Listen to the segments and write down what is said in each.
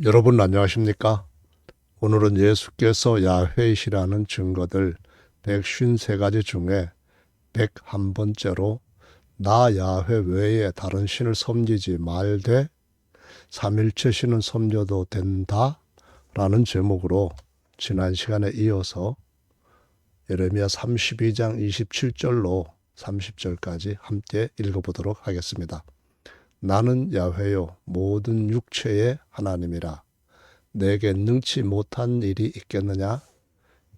여러분 안녕하십니까? 오늘은 예수께서 야훼이시라는 증거들 153가지 중에 101번째로 나 야훼 외에 다른 신을 섬기지 말되 삼일체 신은 섬겨도 된다 라는 제목으로 지난 시간에 이어서 예레미야 32장 27절로 30절까지 함께 읽어보도록 하겠습니다. 나는 야훼요 모든 육체의 하나님이라 내게 능치 못한 일이 있겠느냐?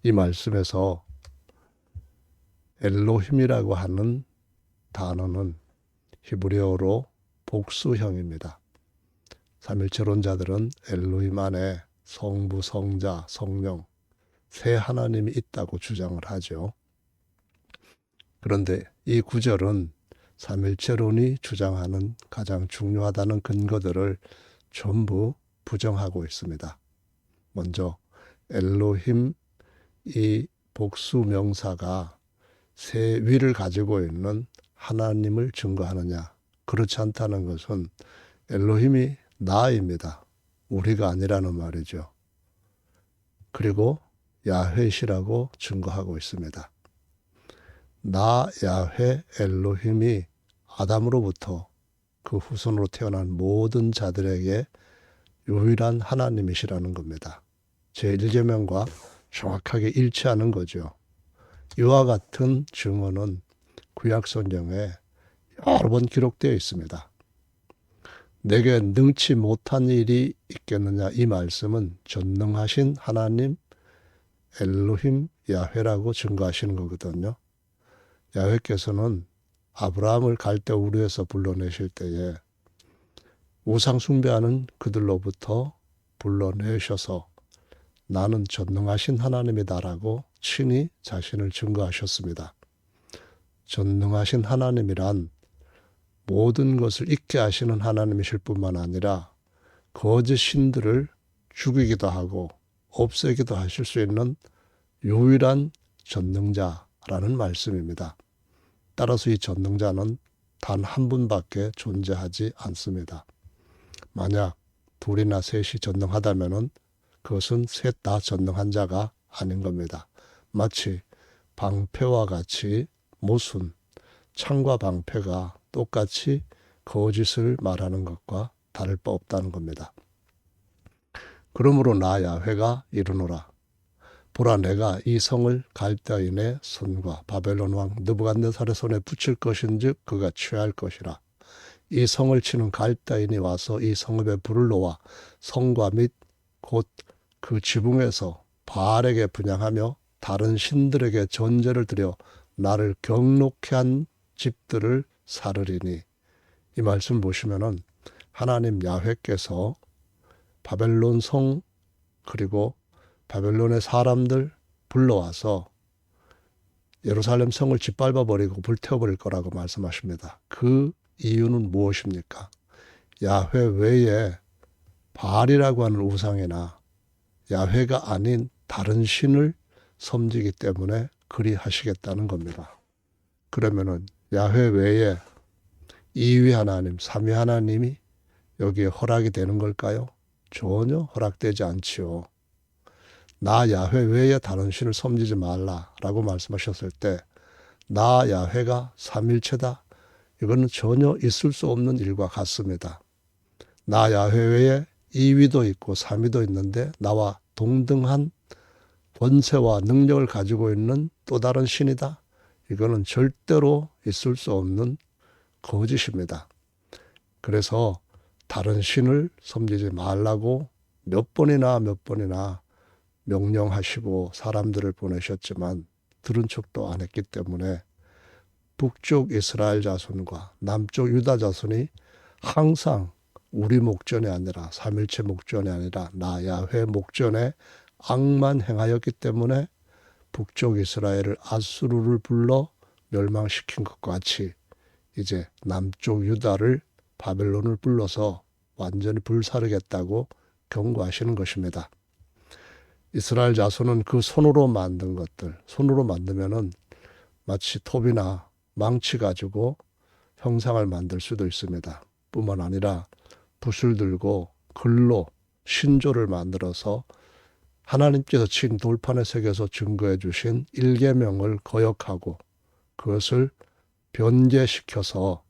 이 말씀에서 엘로힘이라고 하는 단어는 히브리어로 복수형입니다. 삼일체론자들은 엘로힘 안에 성부, 성자, 성령 세 하나님이 있다고 주장을 하죠. 그런데 이 구절은 삼일체론이 주장하는 가장 중요하다는 근거들을 전부 부정하고 있습니다. 먼저 엘로힘 이 복수 명사가 세 위를 가지고 있는 하나님을 증거하느냐? 그렇지 않다는 것은 엘로힘이 나입니다. 우리가 아니라는 말이죠. 그리고 야훼시라고 증거하고 있습니다. 나 야훼 엘로힘이 아담으로부터 그 후손으로 태어난 모든 자들에게 유일한 하나님이시라는 겁니다. 제1계명과 정확하게 일치하는 거죠. 이와 같은 증언은 구약성경에 여러 번 기록되어 있습니다. 내게 능치 못한 일이 있겠느냐 이 말씀은 전능하신 하나님 엘로힘 야훼라고 증거하시는 거거든요. 야훼께서는 아브라함을 갈대 우르에서 불러내실 때에 우상 숭배하는 그들로부터 불러내셔서 나는 전능하신 하나님이다라고 친히 자신을 증거하셨습니다. 전능하신 하나님이란 모든 것을 잊게 하시는 하나님이실 뿐만 아니라 거짓 신들을 죽이기도 하고 없애기도 하실 수 있는 유일한 전능자라는 말씀입니다. 따라서 이 전능자는 단 한 분밖에 존재하지 않습니다. 만약 둘이나 셋이 전능하다면 그것은 셋 다 전능한 자가 아닌 겁니다. 마치 방패와 같이 모순, 창과 방패가 똑같이 거짓을 말하는 것과 다를 바 없다는 겁니다. 그러므로 나 야훼가 이르노라. 보라 내가 이 성을 갈대인의 손과 바벨론 왕 느부갓네살의 손에 붙일 것인즉 그가 취할 것이라. 이 성을 치는 갈대인이 와서 이 성읍에 불을 놓아 성과 및 곧 그 지붕에서 바알에게 분향하며 다른 신들에게 전제를 드려 나를 경록케 한 집들을 사르리니. 이 말씀 보시면은 하나님 야훼께서 바벨론 성 그리고 바벨론의 사람들 불러와서 예루살렘 성을 짓밟아 버리고 불태워버릴 거라고 말씀하십니다. 그 이유는 무엇입니까? 야훼 외에 바알이라고 하는 우상이나 야훼가 아닌 다른 신을 섬기기 때문에 그리 하시겠다는 겁니다. 그러면은 야훼 외에 2위 하나님, 3위 하나님이 여기에 허락이 되는 걸까요? 전혀 허락되지 않지요. 나 야훼 외에 다른 신을 섬기지 말라라고 말씀하셨을 때 나 야훼가 삼일체다. 이거는 전혀 있을 수 없는 일과 같습니다. 나 야훼 외에 2위도 있고 3위도 있는데 나와 동등한 권세와 능력을 가지고 있는 또 다른 신이다. 이거는 절대로 있을 수 없는 거짓입니다. 그래서 다른 신을 섬기지 말라고 몇 번이나 명령하시고 사람들을 보내셨지만 들은 척도 안 했기 때문에 북쪽 이스라엘 자손과 남쪽 유다 자손이 항상 우리 목전이 아니라 삼일체 목전이 아니라 나 야훼 목전에 악만 행하였기 때문에 북쪽 이스라엘을 아수르를 불러 멸망시킨 것과 같이 이제 남쪽 유다를 바벨론을 불러서 완전히 불사르겠다고 경고하시는 것입니다. 이스라엘 자손은 그 손으로 만든 것들, 손으로 만들면은 마치 톱이나 망치 가지고 형상을 만들 수도 있습니다. 뿐만 아니라 붓을 들고 글로 신조를 만들어서 하나님께서 친 돌판의 세계에서 증거해 주신 일계명을 거역하고 그것을 변개시켜서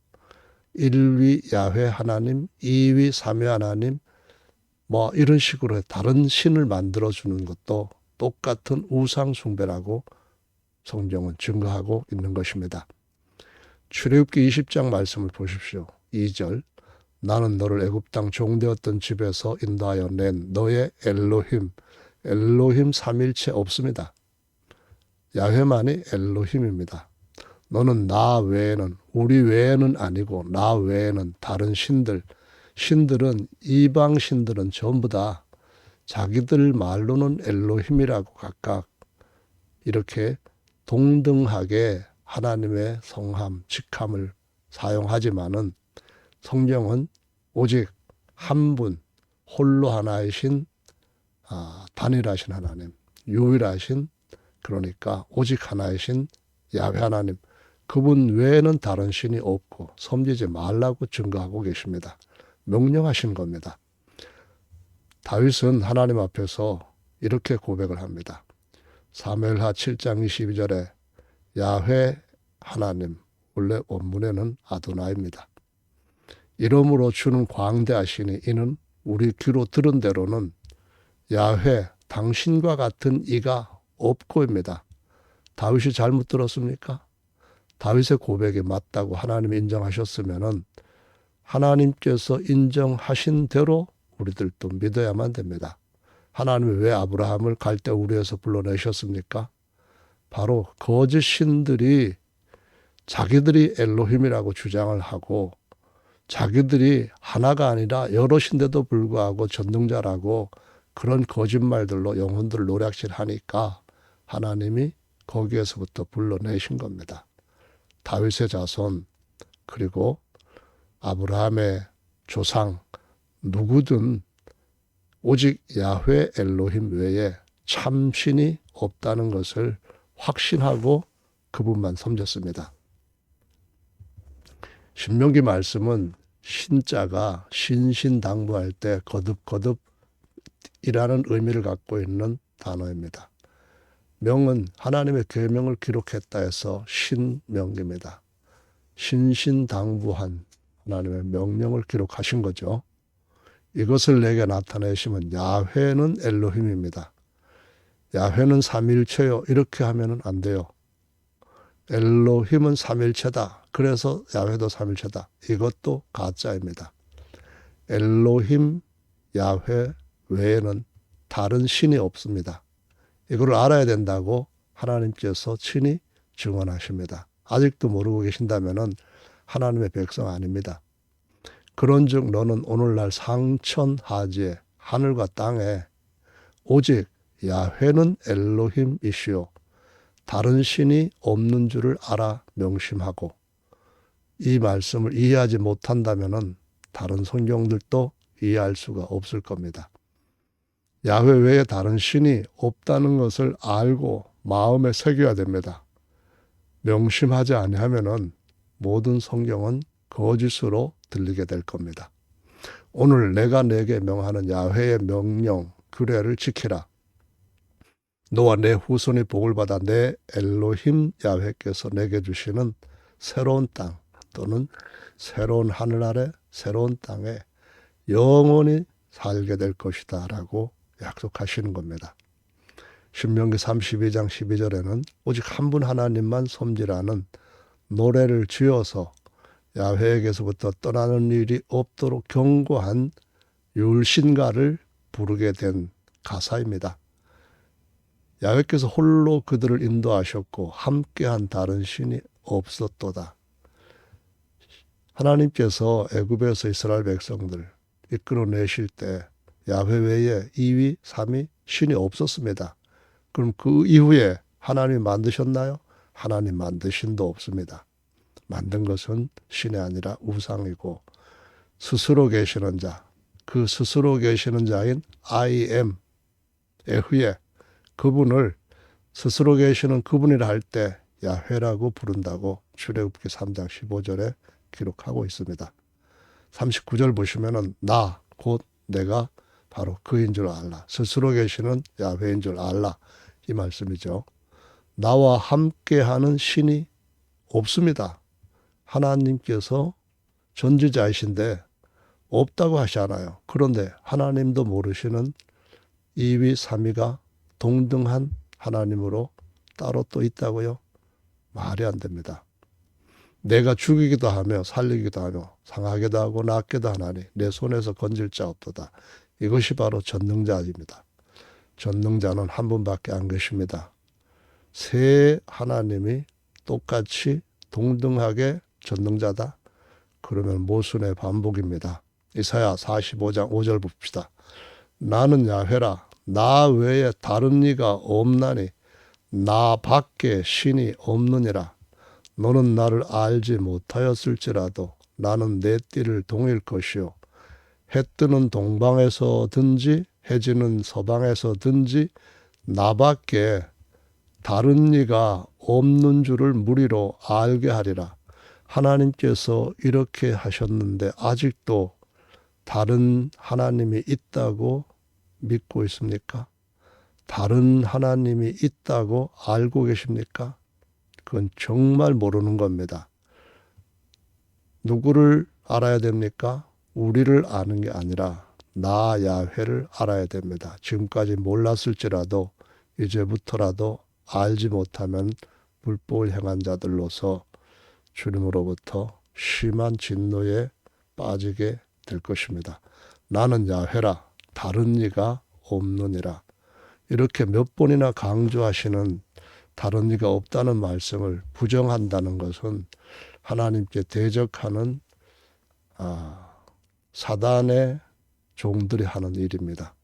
1위 야훼 하나님, 2위 삼위 하나님 뭐 이런 식으로 다른 신을 만들어주는 것도 똑같은 우상 숭배라고 성경은 증거하고 있는 것입니다. 출애굽기 20장 말씀을 보십시오. 2절 나는 너를 애굽 땅 종되었던 집에서 인도하여 낸 너의 엘로힘, 엘로힘 삼일체 없습니다. 야훼만이 엘로힘입니다. 너는 나 외에는, 우리 외에는 아니고 나 외에는 다른 신들은 이방 신들은 전부 다 자기들 말로는 엘로힘이라고 각각 이렇게 동등하게 하나님의 성함, 직함을 사용하지만은 성경은 오직 한 분, 홀로 하나이신 단일하신 하나님, 유일하신 그러니까 오직 하나이신 야훼 하나님, 그분 외에는 다른 신이 없고 섬기지 말라고 증거하고 계십니다. 명령하신 겁니다. 다윗은 하나님 앞에서 이렇게 고백을 합니다. 사무엘하 7장 22절에 야훼 하나님, 원래 원문에는 아도나이입니다. 이름으로 주는 광대하시니 이는 우리 귀로 들은 대로는 야훼 당신과 같은 이가 없고입니다. 다윗이 잘못 들었습니까? 다윗의 고백이 맞다고 하나님이 인정하셨으면은 하나님께서 인정하신 대로 우리들도 믿어야만 됩니다. 하나님이 왜 아브라함을 갈대 우르에서 불러내셨습니까? 바로 거짓 신들이 자기들이 엘로힘이라고 주장을 하고 자기들이 하나가 아니라 여럿인데도 불구하고 전능자라고 그런 거짓말들로 영혼들을 노략질하니까 하나님이 거기에서부터 불러내신 겁니다. 다윗의 자손 그리고 아브라함의 조상 누구든 오직 야훼 엘로힘 외에 참신이 없다는 것을 확신하고 그분만 섬겼습니다. 신명기 말씀은 신자가 신신당부할 때 거듭거듭이라는 의미를 갖고 있는 단어입니다. 명은 하나님의 계명을 기록했다 해서 신명기입니다. 신신당부한 하나님의 명령을 기록하신 거죠. 이것을 내게 나타내시면 야훼는 엘로힘입니다. 야훼는 삼일체요. 이렇게 하면 안 돼요. 엘로힘은 삼일체다. 그래서 야훼도 삼일체다. 이것도 가짜입니다. 엘로힘, 야훼 외에는 다른 신이 없습니다. 이걸 알아야 된다고 하나님께서 친히 증언하십니다. 아직도 모르고 계신다면 하나님의 백성 아닙니다. 그런즉 너는 오늘날 상천하지에 하늘과 땅에 오직 야훼는 엘로힘이시오. 다른 신이 없는 줄을 알아 명심하고 이 말씀을 이해하지 못한다면 다른 성경들도 이해할 수가 없을 겁니다. 야훼 외에 다른 신이 없다는 것을 알고 마음에 새겨야 됩니다. 명심하지 아니하면 모든 성경은 거짓으로 들리게 될 겁니다. 오늘 내가 내게 명하는 야훼의 명령, 규례를 지키라. 너와 내 후손이 복을 받아 내 엘로힘 야훼께서 내게 주시는 새로운 땅 또는 새로운 하늘 아래 새로운 땅에 영원히 살게 될 것이다 라고 약속하시는 겁니다. 신명기 32장 12절에는 오직 한 분 하나님만 섬기라는 노래를 지어서 야훼에게서부터 떠나는 일이 없도록 경고한 율신가를 부르게 된 가사입니다. 야훼께서 홀로 그들을 인도하셨고 함께한 다른 신이 없었도다. 하나님께서 애굽에서 이스라엘 백성들 이끌어내실 때 야훼 외에 2위, 3위 신이 없었습니다. 그럼 그 이후에 하나님 만드셨나요? 하나님 만드신도 없습니다. 만든 것은 신이 아니라 우상이고 스스로 계시는 자, 그 스스로 계시는 자인 I am, 에흐예, 그분을 스스로 계시는 그분이라 할 때 야훼라고 부른다고 출애굽기 3장 15절에 기록하고 있습니다. 39절 보시면은 나, 곧 내가 바로 그인 줄 알라. 스스로 계시는 야훼인 줄 알라. 이 말씀이죠. 나와 함께하는 신이 없습니다. 하나님께서 전지자이신데 없다고 하시잖아요. 그런데 하나님도 모르시는 이위 삼위가 동등한 하나님으로 따로 또 있다고요? 말이 안 됩니다. 내가 죽이기도 하며 살리기도 하며 상하게도 하고 낫게도 하나니 내 손에서 건질 자 없도다. 이것이 바로 전능자입니다. 전능자는 한 분밖에 안 계십니다. 세 하나님이 똑같이 동등하게 전능자다. 그러면 모순의 반복입니다. 이사야 45장 5절 봅시다. 나는 야훼라. 나 외에 다른 이가 없나니 나 밖에 신이 없느니라. 너는 나를 알지 못하였을지라도 나는 내 띠를 동일 것이요 해 뜨는 동방에서든지 해 지는 서방에서든지 나밖에 다른 이가 없는 줄을 무리로 알게 하리라. 하나님께서 이렇게 하셨는데 아직도 다른 하나님이 있다고 믿고 있습니까? 다른 하나님이 있다고 알고 계십니까? 그건 정말 모르는 겁니다. 누구를 알아야 됩니까? 우리를 아는 게 아니라 나 야훼를 알아야 됩니다. 지금까지 몰랐을지라도 이제부터라도 알지 못하면 불법을 행한 자들로서 주님으로부터 심한 진노에 빠지게 될 것입니다. 나는 야훼라. 다른 이가 없느니라. 이렇게 몇 번이나 강조하시는 다른 이가 없다는 말씀을 부정한다는 것은 하나님께 대적하는 사단의 종들이 하는 일입니다.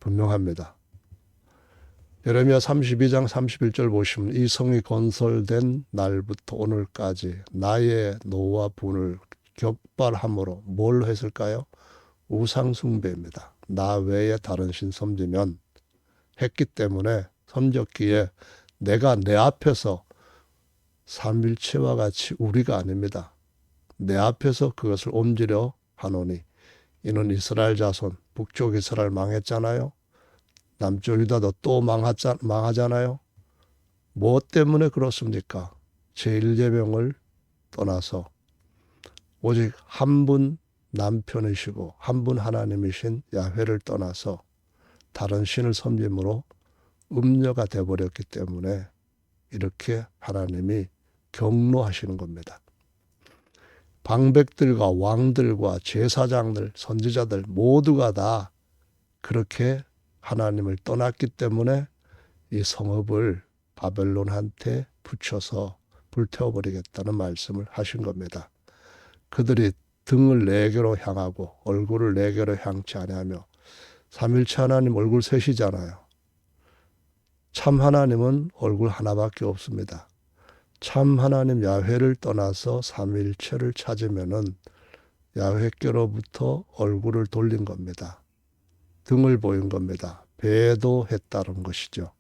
분명합니다. 예레미야 32장 31절 보시면 이 성이 건설된 날부터 오늘까지 나의 노와 분을 격발함으로 뭘 했을까요? 우상 숭배입니다. 나 외에 다른 신 섬기면 했기 때문에 섬겼기에 내가 내 앞에서 삼일체와 같이 우리가 아닙니다. 내 앞에서 그것을 옮기려 하노니 이는 이스라엘 자손 북쪽 이스라엘 망했잖아요. 남쪽 유다도 또 망하잖아요. 무엇 때문에 그렇습니까? 제1계명을 떠나서 오직 한 분 남편이시고 한 분 하나님이신 야훼를 떠나서 다른 신을 섬김으로 음녀가 되어버렸기 때문에 이렇게 하나님이 경노하시는 겁니다. 방백들과 왕들과 제사장들, 선지자들 모두가 다 그렇게 하나님을 떠났기 때문에 이 성읍을 바벨론한테 붙여서 불태워버리겠다는 말씀을 하신 겁니다. 그들이 등을 내게로 향하고 얼굴을 내게로 향치 아니하며 삼일체 하나님 얼굴 셋이잖아요. 참 하나님은 얼굴 하나밖에 없습니다. 참 하나님 야훼를 떠나서 삼일체를 찾으면은 야훼께로부터 얼굴을 돌린 겁니다. 등을 보인 겁니다. 배도했다는 것이죠.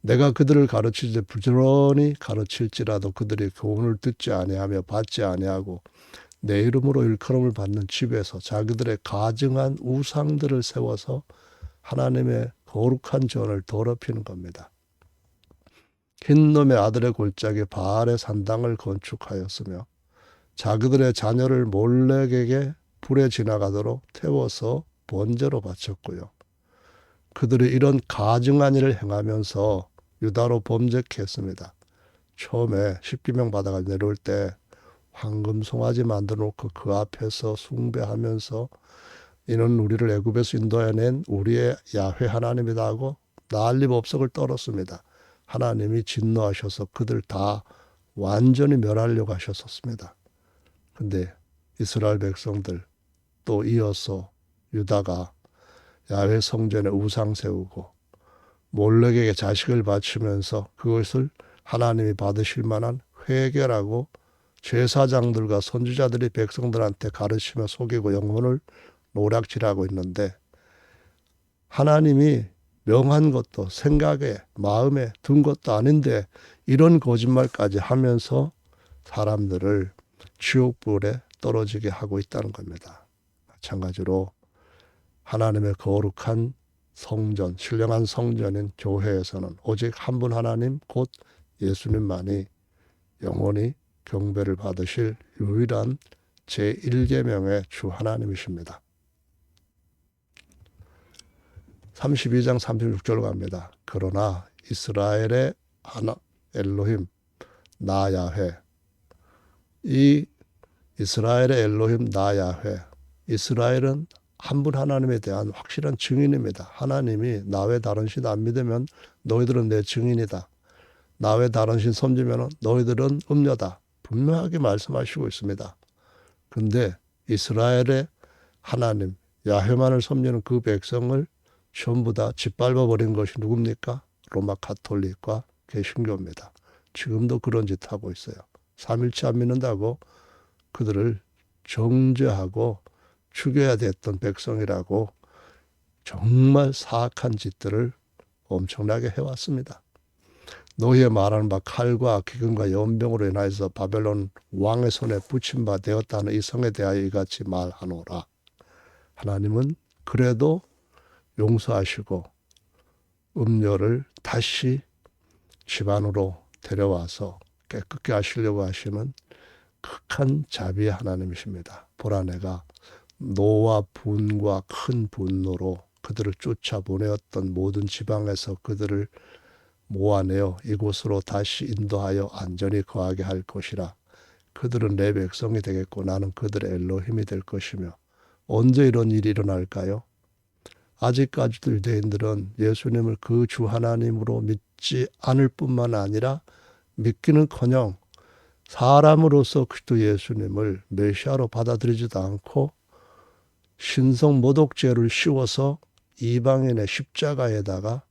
내가 그들을 가르치되 부지런히 가르칠지라도 그들이 교훈을 듣지 아니하며 받지 아니하고 내 이름으로 일컬음을 받는 집에서 자기들의 가증한 우상들을 세워서 하나님의 거룩한 전을 더럽히는 겁니다. 흰놈의 아들의 골짜기 바알의 산당을 건축하였으며 자기들의 자녀를 몰렉에게 불에 지나가도록 태워서 번제로 바쳤고요. 그들이 이런 가증한 일을 행하면서 유다로 범죄했습니다. 처음에 십계명 받아가 내려올 때 황금 송아지 만들어 놓고 그 앞에서 숭배하면서 이는 우리를 애굽에서 인도해낸 우리의 야훼 하나님이다 하고 난리법석을 떨었습니다. 하나님이 진노하셔서 그들 다 완전히 멸하려고 하셨었습니다. 근데 이스라엘 백성들 또 이어서 유다가 야훼 성전에 우상 세우고 몰렉에게 자식을 바치면서 그것을 하나님이 받으실 만한 회개라고 제사장들과 선지자들이 백성들한테 가르치며 속이고 영혼을 노략질하고 있는데 하나님이 명한 것도 생각에 마음에 든 것도 아닌데 이런 거짓말까지 하면서 사람들을 지옥불에 떨어지게 하고 있다는 겁니다. 마찬가지로 하나님의 거룩한 성전, 신령한 성전인 교회에서는 오직 한 분 하나님 곧 예수님만이 영원히 경배를 받으실 유일한 제1계명의 주 하나님이십니다. 32장 36절로 갑니다. 그러나 이스라엘의 하나 엘로힘 나 야훼, 이 이스라엘의 엘로힘 나 야훼, 이스라엘은 한 분 하나님에 대한 확실한 증인입니다. 하나님이 나 외 다른 신 안 믿으면 너희들은 내 증인이다. 나 외 다른 신 섬기면 너희들은 음녀다. 분명하게 말씀하시고 있습니다. 근데 이스라엘의 하나님 야훼만을 섬기는 그 백성을 전부 다 짓밟아 버린 것이 누굽니까? 로마 가톨릭과 개신교입니다. 지금도 그런 짓 하고 있어요. 삼일체 안 믿는다고 그들을 정죄하고 죽여야 됐던 백성이라고 정말 사악한 짓들을 엄청나게 해왔습니다. 너희의 말하는 바 칼과 기근과 연병으로 인하여서 바벨론 왕의 손에 붙임 바 되었다는 이 성에 대하여 이같이 말하노라. 하나님은 그래도 용서하시고 음녀를 다시 집안으로 데려와서 깨끗게 하시려고 하시는 극한 자비의 하나님이십니다. 보라 내가 노와 분과 큰 분노로 그들을 쫓아보내었던 모든 지방에서 그들을 모아내어 이곳으로 다시 인도하여 안전히 거하게 할 것이라. 그들은 내 백성이 되겠고 나는 그들의 엘로힘이 될 것이며. 언제 이런 일이 일어날까요? 아직까지도 유대인들은 예수님을 그 주 하나님으로 믿지 않을 뿐만 아니라 믿기는커녕 사람으로서 그리스도 예수님을 메시아로 받아들이지도 않고 신성 모독죄를 씌워서 이방인의 십자가에다가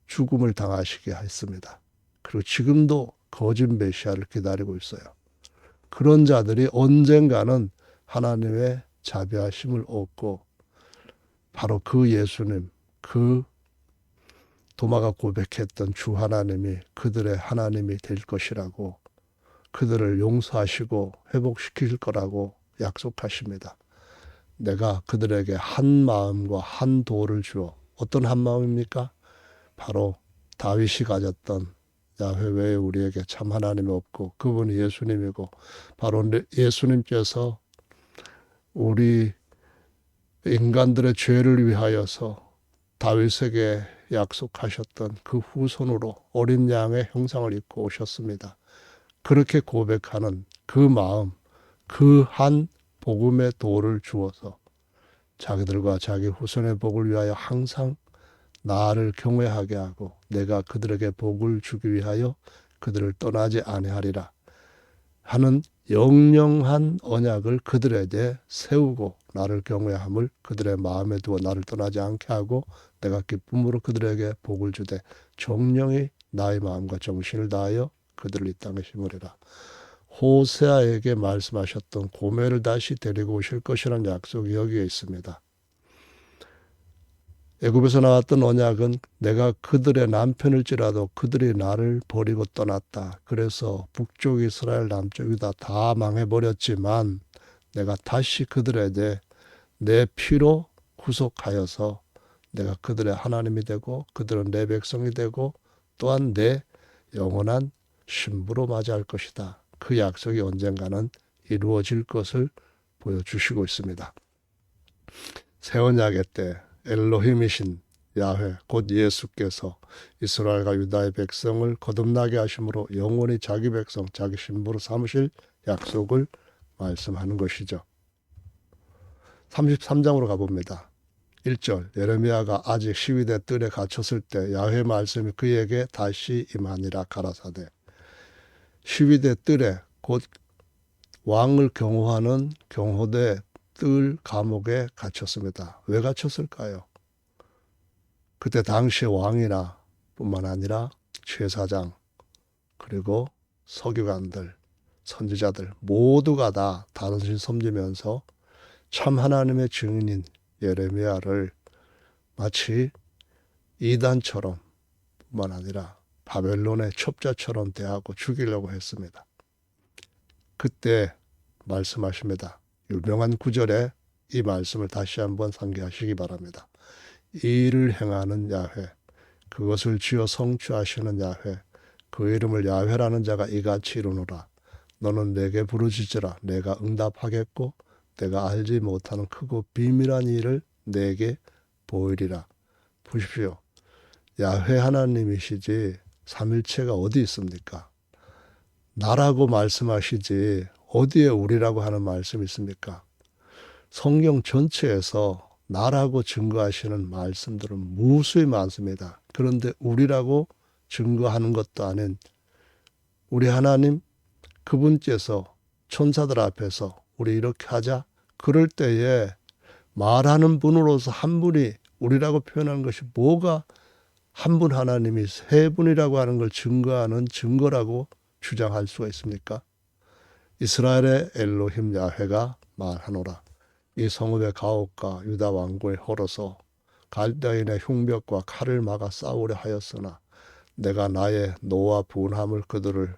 죽음을 당하시게 했습니다. 그리고 지금도 거짓 메시아를 기다리고 있어요. 그런 자들이 언젠가는 하나님의 자비하심을 얻고 바로 그 예수님, 그 도마가 고백했던 주 하나님이 그들의 하나님이 될 것이라고, 그들을 용서하시고 회복시킬 거라고 약속하십니다. 내가 그들에게 한 마음과 한 도를 주어. 어떤 한 마음입니까? 바로 다윗이 가졌던 야훼 외에 우리에게 참 하나님이 없고 그분이 예수님이고, 바로 예수님께서 우리 인간들의 죄를 위하여서 다윗에게 약속하셨던 그 후손으로 어린 양의 형상을 입고 오셨습니다. 그렇게 고백하는 그 마음, 그 한 복음의 도를 주어서 자기들과 자기 후손의 복을 위하여 항상 나를 경외하게 하고 내가 그들에게 복을 주기 위하여 그들을 떠나지 아니하리라 하는 영영한 언약을 그들에게 세우고 나를 경외함을 그들의 마음에 두어 나를 떠나지 않게 하고 내가 기쁨으로 그들에게 복을 주되 정령이 나의 마음과 정신을 다하여 그들을 이 땅에 심으리라. 호세아에게 말씀하셨던 고멜을 다시 데리고 오실 것이라는 약속이 여기에 있습니다. 애굽에서 나왔던 언약은 내가 그들의 남편일지라도 그들이 나를 버리고 떠났다. 그래서 북쪽 이스라엘, 남쪽 유다 다 망해버렸지만 내가 다시 그들에게 내 피로 구속하여서 내가 그들의 하나님이 되고 그들은 내 백성이 되고 또한 내 영원한 신부로 맞이할 것이다. 그 약속이 언젠가는 이루어질 것을 보여주시고 있습니다. 새 언약의 때 엘로힘이신 야훼 곧 예수께서 이스라엘과 유다의 백성을 거듭나게 하심으로 영원히 자기 백성, 자기 신부로 삼으실 약속을 말씀하는 것이죠. 33장으로 가봅니다. 1절 예레미야가 아직 시위대 뜰에 갇혔을 때 야훼 말씀이 그에게 다시 임하니라 가라사대. 시위대 뜰에 곧 왕을 경호하는 경호대 뜰 감옥에 갇혔습니다. 왜 갇혔을까요? 그때 당시의 왕이나 뿐만 아니라 제사장 그리고 서기관들, 선지자들 모두가 다 다른 신 섬기면서 참 하나님의 증인인 예레미야를 마치 이단처럼 뿐만 아니라 바벨론의 첩자처럼 대하고 죽이려고 했습니다. 그때 말씀하십니다. 유명한 구절에 이 말씀을 다시 한번 상기하시기 바랍니다. 이를 행하는 야훼, 그것을 지어 성취하시는 야훼, 그 이름을 야훼라는 자가 이같이 이루노라. 너는 내게 부르짖으라. 내가 응답하겠고 내가 알지 못하는 크고 비밀한 일을 내게 보이리라. 보십시오. 야훼 하나님이시지 삼일체가 어디 있습니까? 나라고 말씀하시지 어디에 우리라고 하는 말씀이 있습니까? 성경 전체에서 나라고 증거하시는 말씀들은 무수히 많습니다. 그런데 우리라고 증거하는 것도 아닌 우리 하나님 그분께서 천사들 앞에서 우리 이렇게 하자. 그럴 때에 말하는 분으로서 한 분이 우리라고 표현하는 것이 뭐가 한 분 하나님이 세 분이라고 하는 걸 증거하는 증거라고 주장할 수가 있습니까? 이스라엘의 엘로힘 야훼가 말하노라. 이 성읍의 가옥과 유다 왕궁에 헐어서 갈대인의 흉벽과 칼을 막아 싸우려 하였으나 내가 나의 노와 분함을 그들을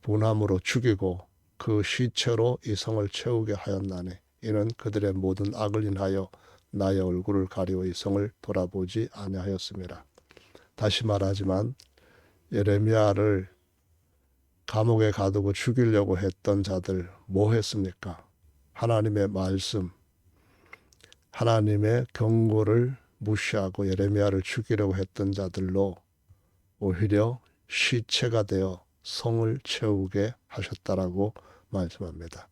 분함으로 죽이고 그 시체로 이 성을 채우게 하였나니 이는 그들의 모든 악을 인하여 나의 얼굴을 가리워 이 성을 돌아보지 아니하였음이라. 다시 말하지만 예레미야를 감옥에 가두고 죽이려고 했던 자들 뭐 했습니까? 하나님의 말씀, 하나님의 경고를 무시하고 예레미야를 죽이려고 했던 자들로 오히려 시체가 되어 성을 채우게 하셨다라고 말씀합니다.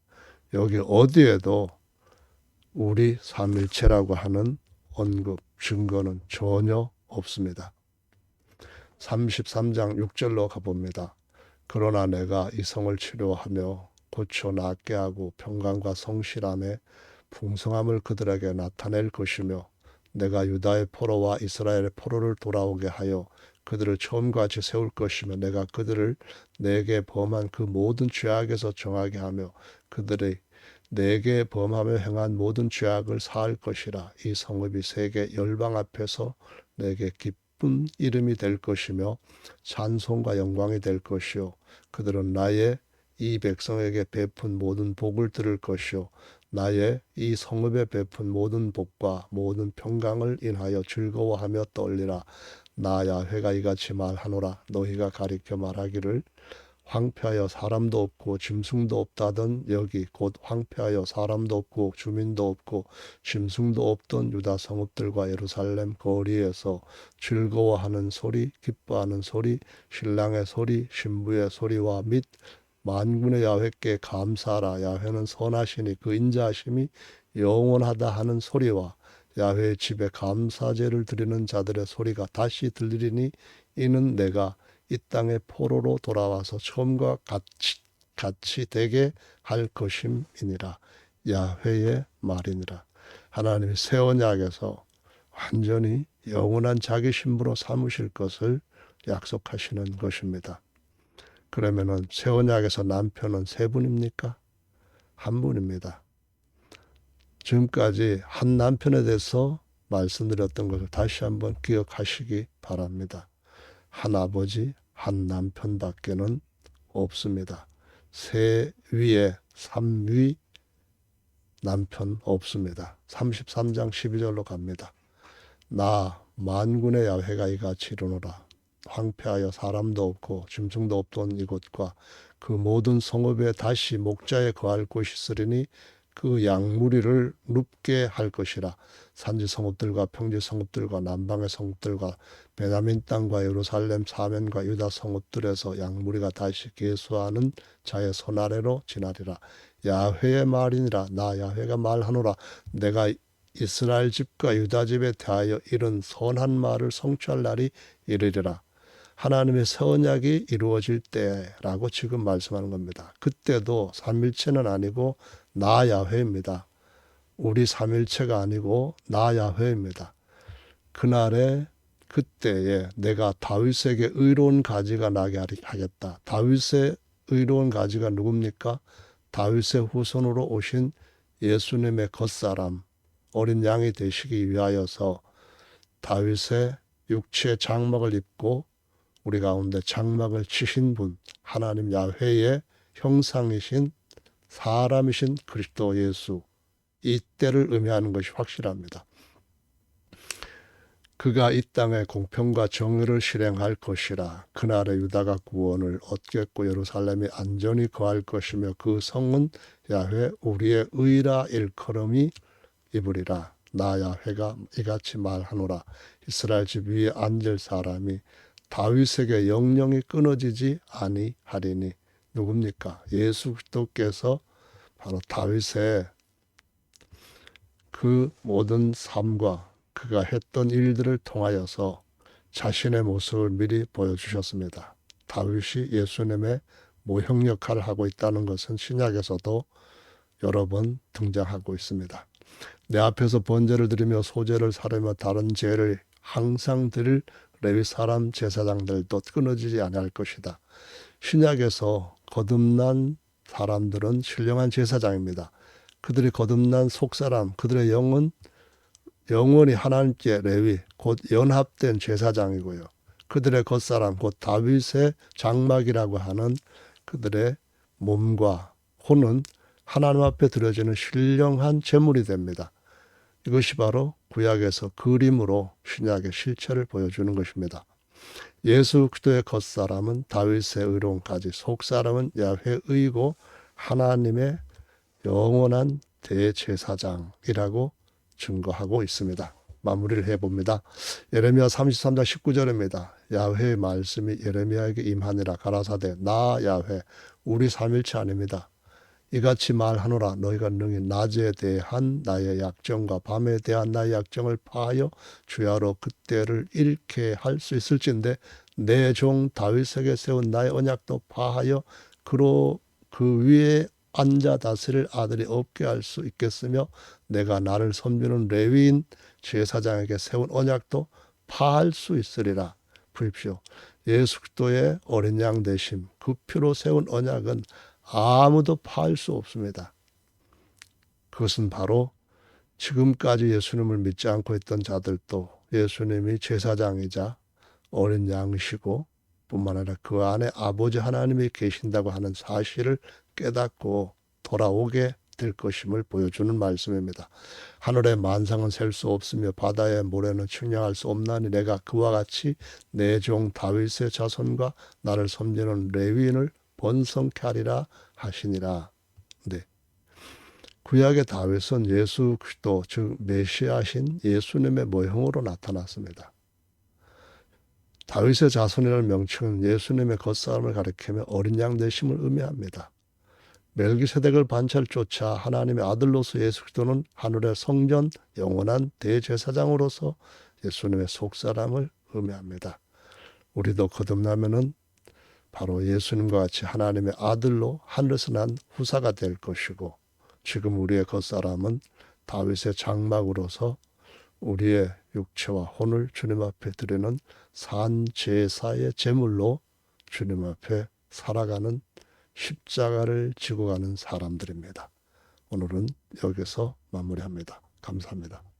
여기 어디에도 우리 삼일체라고 하는 언급, 증거는 전혀 없습니다. 33장 6절로 가봅니다. 그러나 내가 이 성을 치료하며 고쳐 낫게 하고 평강과 성실함에 풍성함을 그들에게 나타낼 것이며 내가 유다의 포로와 이스라엘의 포로를 돌아오게 하여 그들을 처음같이 세울 것이며 내가 그들을 내게 범한 그 모든 죄악에서 정하게 하며 그들이 내게 범하며 행한 모든 죄악을 사할 것이라. 이 성읍이 세계 열방 앞에서 내게 기쁜 이름이 될 것이며 찬송과 영광이 될 것이요 그들은 나의 이 백성에게 베푼 모든 복을 들을 것이요 나의 이 성읍에 베푼 모든 복과 모든 평강을 인하여 즐거워하며 떨리라. 나 야훼가 이같이 말하노라. 너희가 가리켜 말하기를 황폐하여 사람도 없고 짐승도 없다던 여기 곧 황폐하여 사람도 없고 주민도 없고 짐승도 없던 유다 성읍들과 예루살렘 거리에서 즐거워하는 소리, 기뻐하는 소리, 신랑의 소리, 신부의 소리와 및 만군의 야훼께 감사하라. 야훼는 선하시니 그 인자하심이 영원하다 하는 소리와 야훼의 집에 감사제를 드리는 자들의 소리가 다시 들리리니 이는 내가 이 땅의 포로로 돌아와서 처음과 같이 되게 할 것임이니라. 야훼의 말이니라. 하나님이 새 언약에서 완전히 영원한 자기 신부로 삼으실 것을 약속하시는 것입니다. 그러면은 새 언약에서 남편은 세 분입니까? 한 분입니다. 지금까지 한 남편에 대해서 말씀드렸던 것을 다시 한번 기억하시기 바랍니다. 한 아버지, 한 남편밖에는 없습니다. 세 위에 삼위 남편 없습니다. 33장 12절로 갑니다. 나 만군의 야훼가 이같이 이르노라. 황폐하여 사람도 없고 짐승도 없던 이곳과 그 모든 성읍에 다시 목자에 거할 곳이 있으리니 그 양무리를 눕게 할 것이라. 산지 성읍들과 평지 성읍들과 남방의 성읍들과 베냐민 땅과 예루살렘 사면과 유다 성읍들에서 양무리가 다시 계수하는 자의 손 아래로 지나리라. 야훼의 말이니라. 나 야훼가 말하노라. 내가 이스라엘 집과 유다 집에 대하여 이런 선한 말을 성취할 날이 이르리라. 하나님의 새 언약이 이루어질 때라고 지금 말씀하는 겁니다. 그때도 삼일체는 아니고 나 야훼입니다. 우리 삼일체가 아니고 나 야훼입니다. 그날에 그때에 내가 다윗에게 의로운 가지가 나게 하겠다. 다윗의 의로운 가지가 누굽니까? 다윗의 후손으로 오신 예수님의 겉사람 어린 양이 되시기 위하여서 다윗의 육체의 장막을 입고 우리 가운데 장막을 치신 분, 하나님 야훼의 형상이신 사람이신 그리스도 예수, 이때를 의미하는 것이 확실합니다. 그가 이 땅에 공평과 정의를 실행할 것이라. 그날에 유다가 구원을 얻겠고 예루살렘이 안전히 거할 것이며 그 성은 야훼 우리의 의라 일컬음이 이부리라. 나 야훼가 이같이 말하노라. 이스라엘 집 위에 앉을 사람이 다윗에게 영영이 끊어지지 아니하리니. 누굽니까? 예수 그리스도께서 바로 다윗의 그 모든 삶과 그가 했던 일들을 통하여서 자신의 모습을 미리 보여주셨습니다. 다윗이 예수님의 모형 역할을 하고 있다는 것은 신약에서도 여러 번 등장하고 있습니다. 내 앞에서 번제를 드리며 소제를 사르며 다른 제를 항상 드릴 레위 사람 제사장들도 끊어지지 아니할 것이다. 신약에서 거듭난 사람들은 신령한 제사장입니다. 그들이 거듭난 속사람, 그들의 영은 영원히 하나님께 레위, 곧 연합된 제사장이고요. 그들의 겉사람, 곧 다윗의 장막이라고 하는 그들의 몸과 혼은 하나님 앞에 드려지는 신령한 제물이 됩니다. 이것이 바로 구약에서 그림으로 신약의 실체를 보여주는 것입니다. 예수 그리스도의 겉사람은 다윗의 의로움까지, 속사람은 야훼의 의고 하나님의 영원한 대제사장이라고 증거하고 있습니다. 마무리를 해봅니다. 예레미야 33장 19절입니다. 야훼의 말씀이 예레미야에게 임하니라. 가라사대 나 야훼 우리 삼일체 아닙니다. 이같이 말하노라. 너희가 능히 낮에 대한 나의 약정과 밤에 대한 나의 약정을 파하여 주야로 그때를 잃게 할 수 있을진데 내 종 다윗에게 세운 나의 언약도 파하여 그로 그 위에 앉아 다스릴 아들이 없게 할 수 있겠으며 내가 나를 섬기는 레위인 제사장에게 세운 언약도 파할 수 있으리라. 보십시오. 예수 그리스도의 어린 양 되심, 그 피로 세운 언약은 아무도 파할 수 없습니다. 그것은 바로 지금까지 예수님을 믿지 않고 있던 자들도 예수님이 제사장이자 어린 양이시고 뿐만 아니라 그 안에 아버지 하나님이 계신다고 하는 사실을 깨닫고 돌아오게 될 것임을 보여주는 말씀입니다. 하늘의 만상은 셀 수 없으며 바다의 모래는 측량할 수 없나니 내가 그와 같이 내 종 다윗의 자손과 나를 섬기는 레위인을 번성케 하리라 하시니라. 네. 구약의 다윗은 예수 그리스도 즉 메시아신 예수님의 모형으로 나타났습니다. 다윗의 자손이라는 명칭은 예수님의 겉사람을 가리키며 어린 양 되심을 의미합니다. 멜기세덱을 반차를 쫓아 하나님의 아들로서 예수 그리스도는 하늘의 성전 영원한 대제사장으로서 예수님의 속사람을 의미합니다. 우리도 거듭나면은 바로 예수님과 같이 하나님의 아들로 하늘에서 난 후사가 될 것이고 지금 우리의 겉사람은 다윗의 장막으로서 우리의 육체와 혼을 주님 앞에 드리는 산제사의 제물로 주님 앞에 살아가는 십자가를 지고 가는 사람들입니다. 오늘은 여기서 마무리합니다. 감사합니다.